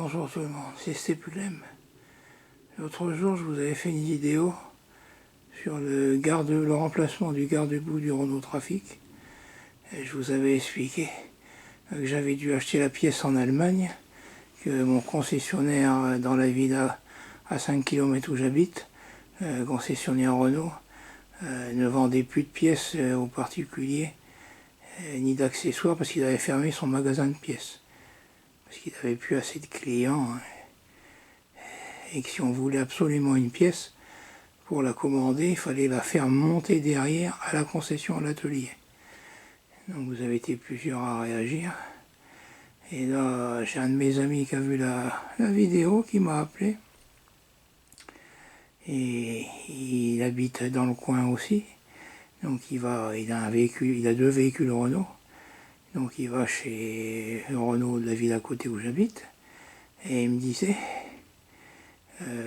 Bonjour tout le monde, c'est Steplem. L'autre jour, je vous avais fait une vidéo sur le remplacement du garde-boue du Renault Trafic. Et je vous avais expliqué que j'avais dû acheter la pièce en Allemagne, que mon concessionnaire dans la ville à 5 km où j'habite, concessionnaire Renault, ne vendait plus de pièces aux particuliers, ni d'accessoires, parce qu'il avait fermé son magasin de pièces. Parce qu'il n'avait plus assez de clients. Et que si on voulait absolument une pièce, pour la commander, il fallait la faire monter derrière à la concession à l'atelier. Donc vous avez été plusieurs à réagir. Et là, j'ai un de mes amis qui a vu la vidéo, qui m'a appelé. Et il habite dans le coin aussi. Donc il a deux véhicules Renault. Donc il va chez le Renault de la ville à côté où j'habite. Et il me disait,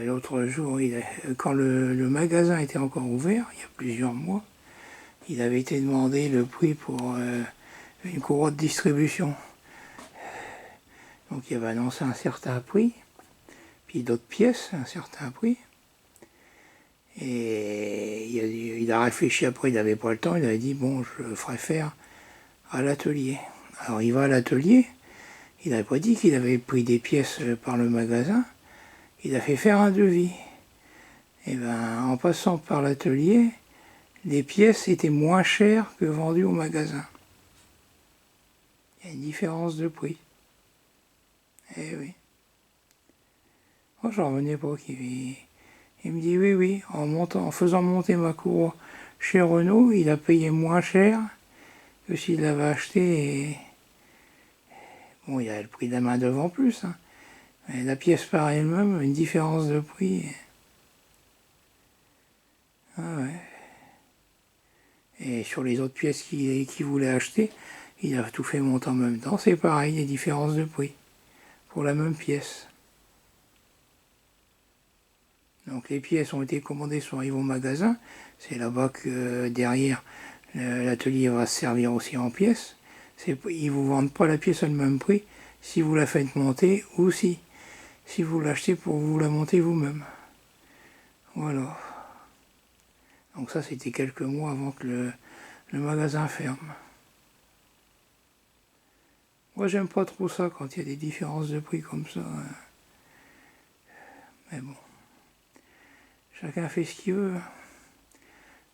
l'autre jour, quand le magasin était encore ouvert, il y a plusieurs mois, il avait été demandé le prix pour une courroie de distribution. Donc il avait annoncé un certain prix, puis d'autres pièces, un certain prix. Et il a réfléchi après, il n'avait pas le temps, il avait dit, bon, je le ferai faire à l'atelier. Alors il va à l'atelier, il n'avait pas dit qu'il avait pris des pièces par le magasin, il a fait faire un devis. Et bien, en passant par l'atelier, les pièces étaient moins chères que vendues au magasin. Il y a une différence de prix. Eh oui. Moi, j'en revenais pas il me dit oui, en faisant monter ma courroie chez Renault, il a payé moins cher que s'il l'avait acheté. Et... bon, il y a le prix de la main d'œuvre en plus, hein. Mais la pièce par elle-même, une différence de prix. Ah ouais. Et sur les autres pièces qu'il voulait acheter, il a tout fait monter en même temps. C'est pareil, des différences de prix pour la même pièce. Donc les pièces ont été commandées, sont arrivées au magasin. C'est là-bas que derrière, l'atelier va se servir aussi en pièces. Ils ne vous vendent pas la pièce à le même prix si vous la faites monter ou si vous l'achetez pour vous la monter vous-même. Voilà. Donc ça, c'était quelques mois avant que le magasin ferme. Moi, j'aime pas trop ça quand il y a des différences de prix comme ça. Mais bon. Chacun fait ce qu'il veut.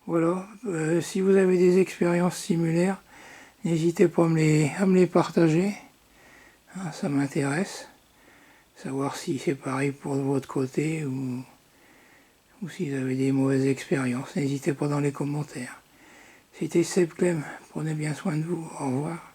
Voilà. Si vous avez des expériences similaires, n'hésitez pas à me les partager. Hein, ça m'intéresse. Savoir si c'est pareil pour votre côté ou si vous avez des mauvaises expériences. N'hésitez pas dans les commentaires. C'était Steplem. Prenez bien soin de vous. Au revoir.